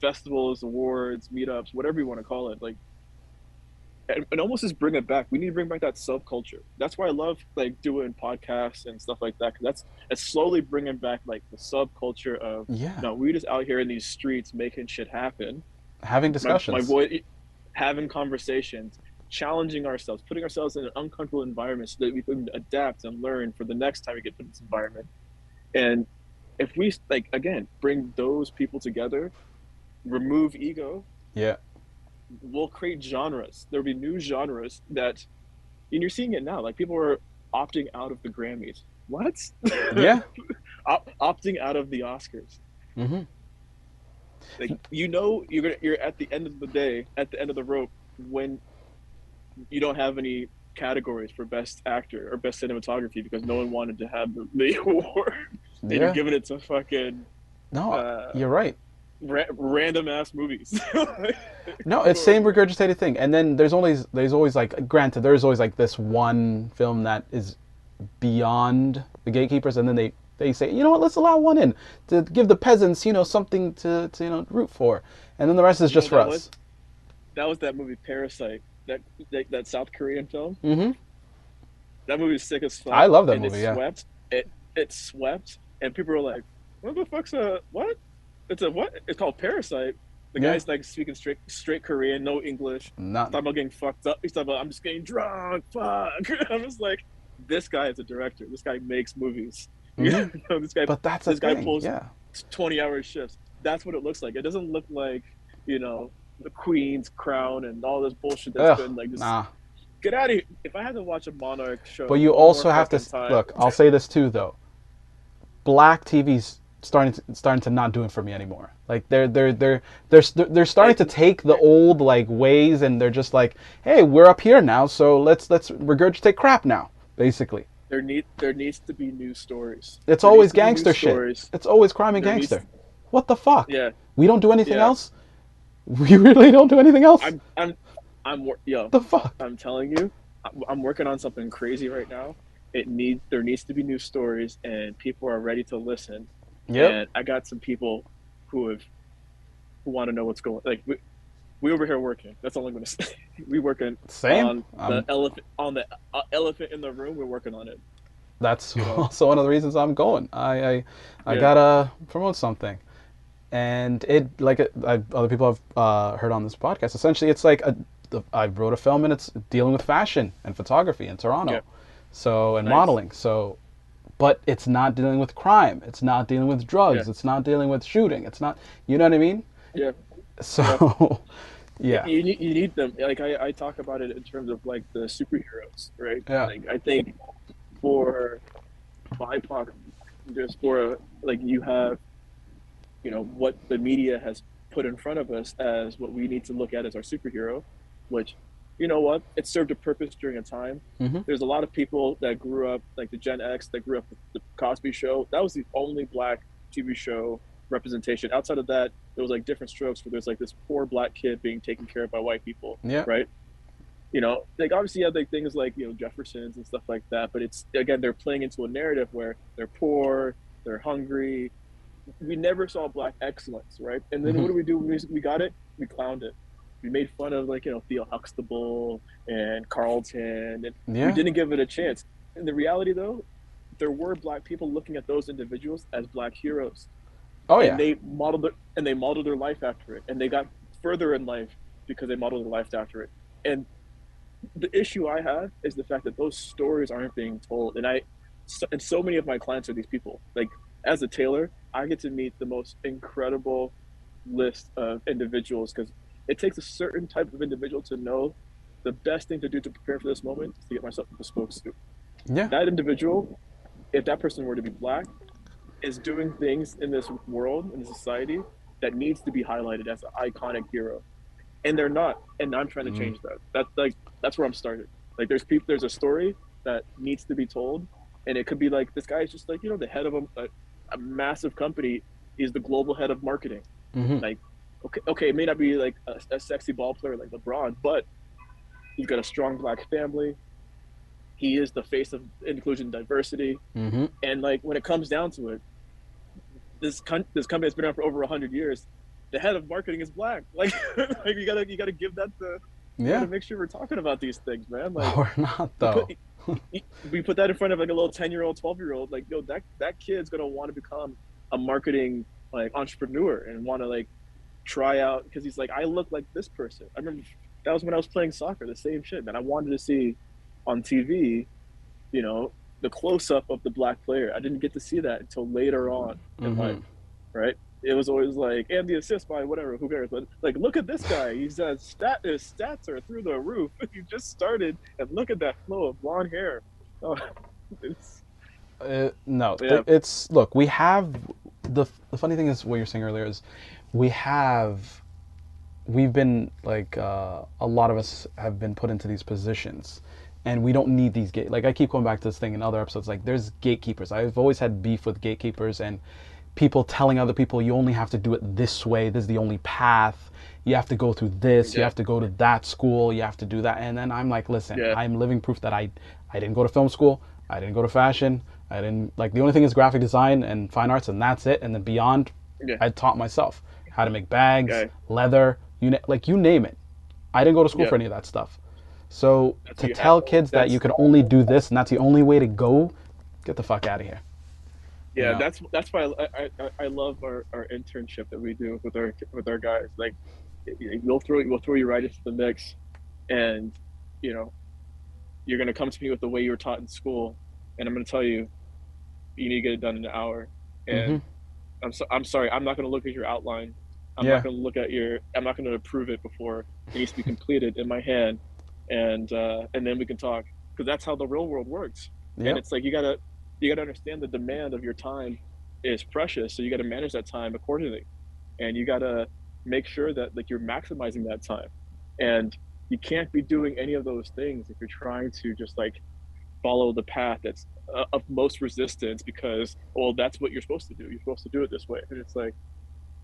festivals, awards, meetups, whatever you want to call it. Like and almost just bring it back. We need to bring back that subculture. That's why I love like doing podcasts and stuff like that. Cause it's slowly bringing back like the subculture of Yeah, no, we just out here in these streets making shit happen. having My discussions. voice, having conversations, challenging ourselves, putting ourselves in an uncomfortable environment so that we can adapt and learn for the next time we get put in this environment. And if we like again bring those people together, remove ego, Yeah, we'll create genres. There'll be new genres that, and you're seeing it now. Like people are opting out of the Grammys. What? yeah. Opting out of the Oscars. Hmm. Like you're at the end of the day, at the end of the rope when you don't have any categories for best actor or best cinematography because no one wanted to have the award, and you're Yeah. giving it to fucking No, uh, you're right. random ass movies. No, it's same regurgitated thing. And then there's always like, granted, there's always like this one film that is beyond the gatekeepers, and then they say, you know what, let's allow one in to give the peasants, something to root for, and then the rest is You know just what for that was? us. That was that movie Parasite, that South Korean film. Hmm. That movie is sick as I fuck, love that and movie. Yeah. It swept, and people were like, "What the fuck's a what? It's a what? It's called Parasite." The Yeah. guy's like speaking straight Korean, no English. He's Not. talking about getting fucked up. He's talking about I'm just getting drunk. Fuck. I'm just like, this guy is a director. This guy makes movies. Hmm. This guy But that's a this guy thing. pulls Yeah. 20-hour shifts. That's what it looks like. It doesn't look like you know the Queen's Crown and all this bullshit that's Ugh. been like just Nah. get out of here. If I had to watch a Monarch But show you one more also have to fucking time, look. I'll say this too, though. Black TV's starting to not do it for me anymore. Like they're starting like to take the old like ways, and they're just like, hey, we're up here now, so let's regurgitate crap now. Basically, there needs to be new stories. it's There needs always to be new gangster shit. stories. It's always crime and There needs gangster. What the fuck? yeah We don't do anything yeah. else. We really don't do anything else. I'm I'm yo. The fuck? I'm telling you, I'm working on something crazy right now. There needs to be new stories, and people are ready to listen. Yep. And I got some people who have who want to know what's going. Like we over here working. That's all I'm gonna say. We working Same. on the elephant in the room. We're working on it. That's You know. also one of the reasons I'm going. I Yeah. gotta promote something, and other people have heard on this podcast. Essentially, it's like I wrote a film, and it's dealing with fashion and photography in Yeah. Toronto, so and Nice. modeling. So, but it's not dealing with crime. It's not dealing with Yeah. drugs. It's not dealing with shooting. It's not. You know what I mean? Yeah. Yeah. So, yeah, You need them. Like I talk about it in terms of like the superheroes, right? yeah. Like I think for BIPOC, just for like you have, what the media has put in front of us as what we need to look at as our superhero, which, you know what, it served a purpose during a time. Hmm. There's a lot of people that grew up, like the Gen X, that grew up with the Cosby Show. That was the only black TV show representation. Outside of that, there was like different strokes where there's like this poor black kid being taken care of by white people, Yeah. right? Like obviously you have like things like Jeffersons and stuff like that, but it's again they're playing into a narrative where they're poor, they're hungry. We never saw black excellence, right? And then Hmm. what do we do when we got it? We clowned it. We made fun of like Theo Huxtable and Carlton, and we Yeah. didn't give it a chance. In the reality, though, there were black people looking at those individuals as black heroes, Oh and yeah. they modeled their life after it, and they got further in life because they modeled their life after it. And the issue I have is the fact that those stories aren't being told, and so many of my clients are these people. Like as a tailor, I get to meet the most incredible list of individuals because it takes a certain type of individual to know the best thing to do to prepare for this moment is to get myself a bespoke suit. Yeah. That individual, if that person were to be black, is doing things in this world, in the society, that needs to be highlighted as an iconic hero, and they're not. And I'm trying to Mm. change that. That's where I'm started. Like there's a story that needs to be told, and it could be like this guy is just like the head of a massive company. He's the global head of marketing. Hmm. Like, okay, it may not be like a sexy ball player like LeBron, but he's got a strong black family. He is the face of inclusion and diversity. Hmm. And like when it comes down to it, this company has been around for over 100 years. The head of marketing is black. Like, like you gotta give that We got Yeah. to make sure we're talking about these things, man. Like Or not you put though. we put that in front of like a little 10-year-old, 12-year-old. Like yo, that kid's gonna want to become a marketing like entrepreneur and want to like try out because he's like, I look like this person. I remember that was when I was playing soccer. The same shit, man. I wanted to see on TV, you know, the close up of the black player. I didn't get to see that until later on in life, Mm-hmm. right? It was always like, and the assist by whatever, who cares? But like, look at this guy. He's his stats are through the roof. He just started, and look at that flow of blonde hair. Oh, it's No, yeah, it's look. We have the funny thing is what you're saying earlier is we have we've been like a lot of us have been put into these positions and we don't need these gate like I keep going back to this thing in other episodes like there's gatekeepers. I've always had beef with gatekeepers and people telling other people you only have to do it this way, this is the only path, you have to go through this, you yeah, have to go to that school, you have to do that. And then I'm like, listen, yeah, I'm living proof that I didn't go to film school, I didn't go to fashion, I didn't like the only thing is graphic design and fine arts and that's it. And then beyond yeah, I taught myself how to make bags, yeah, leather, like you name it. I didn't go to school yeah. for any of that stuff. So That's to what you have. tell kids that you That's can only do this and that's the only way to go, get the fuck out of here. You yeah. know? That's why I love our internship that we do with our guys. Like we'll throw you right into the mix, and you know you're gonna come to me with the way you were taught in school, and I'm gonna tell you you need to get it done in an hour. Mm-hmm. And I'm sorry, I'm not gonna look at your outline. Yeah. I'm not gonna approve it before it needs to be completed in my hand, and then we can talk because that's how the real world works. And Yep. it's like you gotta understand the demand of your time is precious, so you got to manage that time accordingly, and you got to make sure that like you're maximizing that time, and you can't be doing any of those things if you're trying to just like follow the path that's of most resistance because well that's what you're supposed to do, you're supposed to do it this way, and it's like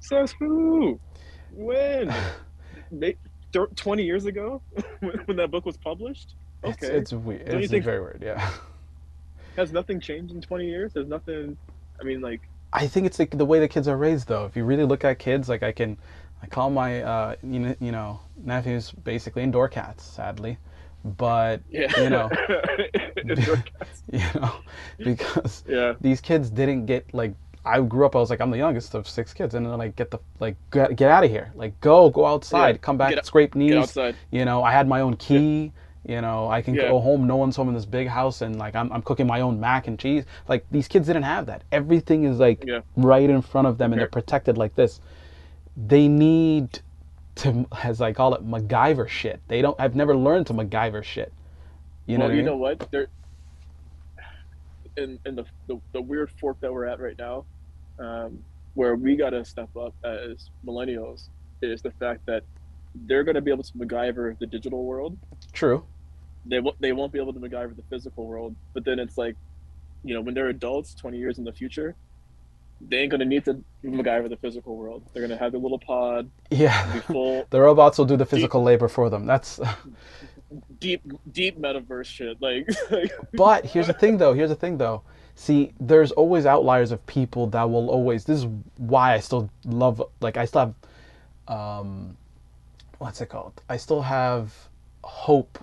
says who, when, 20 years ago when that book was published. Okay, It's weird. don't you It's think very weird. Yeah. has nothing changed in 20 years? There's nothing. I mean, like, I think it's like the way the kids are raised, though. If you really look at kids, like I call my nephews basically indoor cats, sadly, but yeah, you know, indoor you know, because yeah, these kids didn't get like I grew up. I was like I'm the youngest of six kids, and then like get out of here, like go yeah. outside, come back, Get scrape get knees. outside. I had my own Yeah, key. I can yeah, go home. No one's home in this big house, and like I'm cooking my own mac and cheese. Like these kids didn't have that. Everything is like yeah. right in front of them, and they're Prepare. protected like this. They need to, as I call it, MacGyver shit. They don't. I've never learned to MacGyver shit. You know Well, what I you mean? know what? There in the weird fork that we're at right now, where we got to step up as millennials is the fact that they're going to be able to MacGyver the digital world. True. They won't be able to MacGyver the physical world. But then it's like when they're adults, 20 years in the future, they ain't going to need to MacGyver the physical world. They're going to have their little pod. It'll Yeah, be full the robots will do the deep physical labor for them. That's. deep metaverse shit. Like But here's the thing, though. Here's the thing, though. See, there's always outliers of people that will always. This is why I still love. Like, I still have. What's it called? I still have hope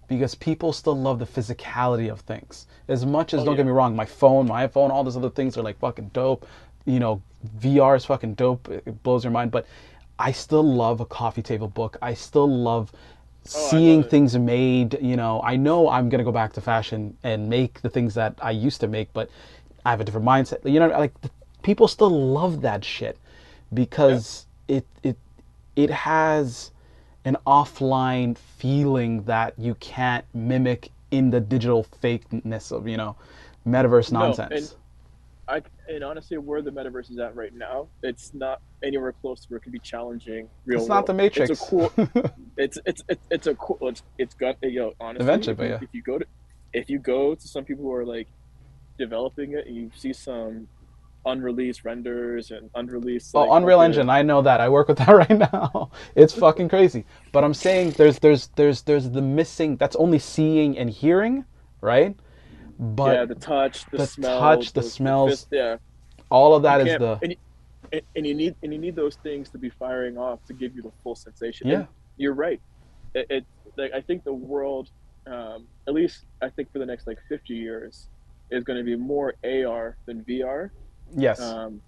because people still love the physicality of things. As much as, oh don't get yeah, me wrong, my phone, my iPhone, all those other things are like fucking dope. You know, VR is fucking dope. It blows your mind. But I still love a coffee table book. I still love oh I love seeing it. things made. I know I'm gonna go back to fashion and make the things that I used to make, but I have a different mindset. Like people still love that shit Yeah. because it has an offline feeling that you can't mimic in the digital fakeness of metaverse No, and nonsense. I and honestly, where the metaverse is at right now, it's not anywhere close to where it can be challenging real It's not the world. It's a Matrix. cool. It's a cool. It's got honestly, Eventually, but yeah. if you go to some people who are like developing it, and you see some unreleased renders and unreleased Oh, like Unreal Engine, fucking I know that. I work with that right now. It's fucking crazy. But I'm saying there's the missing that's only seeing and hearing, right? But yeah, the touch, the the smell, touch, the the fist, smells, yeah. all of You that is can't the and you need those things to be firing off to give you the full sensation. And yeah. you're right. it like I think the world, at least I think for the next like 50 years, is going to be more AR than VR. Yes. Um,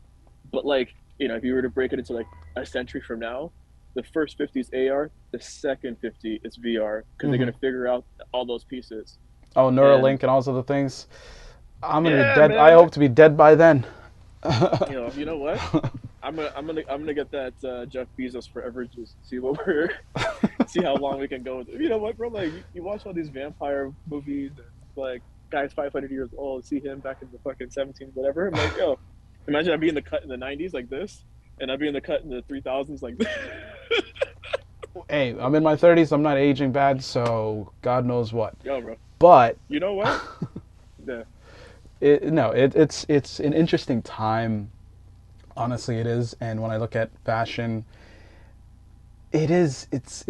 but like if you were to break it into like a century from now, the first 50 is AR, the second 50 is VR because they're Hmm. going to figure out all those pieces. Oh, And Neuralink and all those other things. I'm gonna be yeah, dead. I man, hope to be dead by then. you know what? I'm gonna get that Jeff Bezos forever juice. See what we're see how long we can go with it. You know what, bro? Like you watch all these vampire movies and like guys 500 years old, see him back in the fucking 17 whatever. I'm like, yo, imagine I'd be in the cut in the 90s like this, and I'd be in the cut in the 3000s like this. Hey, I'm in my 30s. I'm not aging bad, so God knows what. Yo, bro. But You know what? Yeah. no, it's an interesting time. Honestly, it is. And when I look at fashion, it is. It's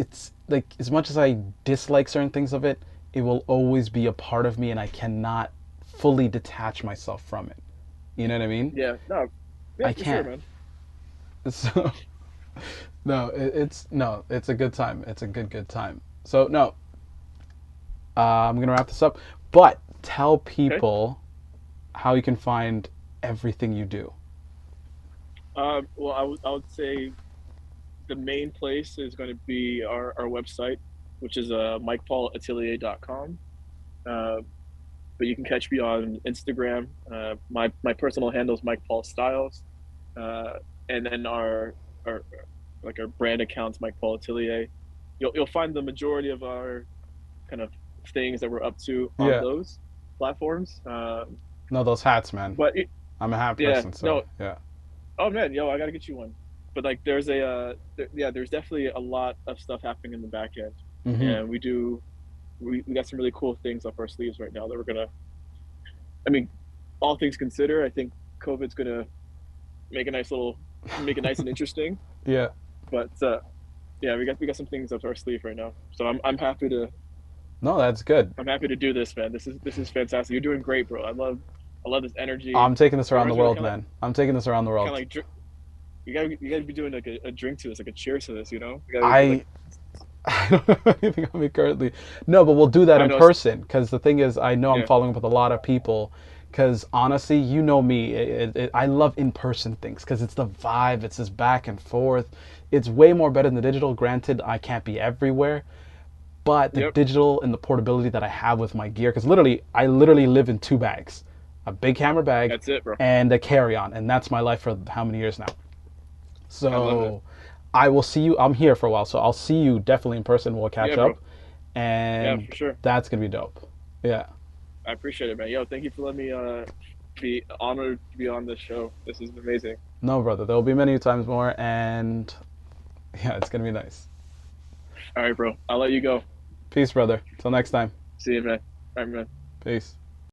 like as much as I dislike certain things of it, it will always be a part of me, and I cannot fully detach myself from it. You know what I mean? Yeah. No. Yeah, I for sure, can't. man. So no, it's a good time. It's a good time. So no, I'm gonna wrap this up. But tell Okay. people how you can find everything you do. Well, I would say the main place is going to be our website, which is mikepaulatelier.com. Uh, but you can catch me on Instagram. My personal handle is Mike Paul Styles, uh, and then our like our brand accounts Mike Paul Atelier. You'll find the majority of our kind of things that we're up to on Yeah. those platforms. No, those hats, man. But I'm a hat yeah, person, so no, yeah. oh man, yo, I gotta get you one. But like, yeah, there's definitely a lot of stuff happening in the back end, Mm-hmm. and we got some really cool things up our sleeves right now that we're gonna. I mean, all things considered, I think COVID's gonna make a nice little, make it nice and interesting. Yeah. But yeah, we got some things up our sleeve right now. So No, that's good. I'm happy to do this, man. This is fantastic. You're doing great, bro. I love this energy. I'm taking this It around the reminds me of world, man. I'm taking this around the kind world. of like you gotta be doing like a drink to this, like a cheers to this. You gotta be like I I don't have anything on me currently. No, but we'll do that I in know. person because the thing is, I know I'm Yeah, following up with a lot of people. Because honestly, you know me, I love in-person things because it's the vibe, it's this back and forth. It's way more better than the digital. Granted, I can't be everywhere, but the yep. digital and the portability that I have with my gear, because literally, I literally live in two bags, a big camera bag That's it, bro. and a carry-on, and that's my life for how many years now. I love it. So I will see you. I'm here for a while, so I'll see you definitely in person. We'll catch Yeah, bro. up, Yeah, and for sure. that's gonna be dope. Yeah. I appreciate it, man. Yo, thank you for letting me be honored to be on this show. This is amazing. No, brother. There will be many times more, and yeah, it's gonna be nice. All right, bro. I'll let you go. Peace, brother. Till next time. See you, man. All right, man. Peace.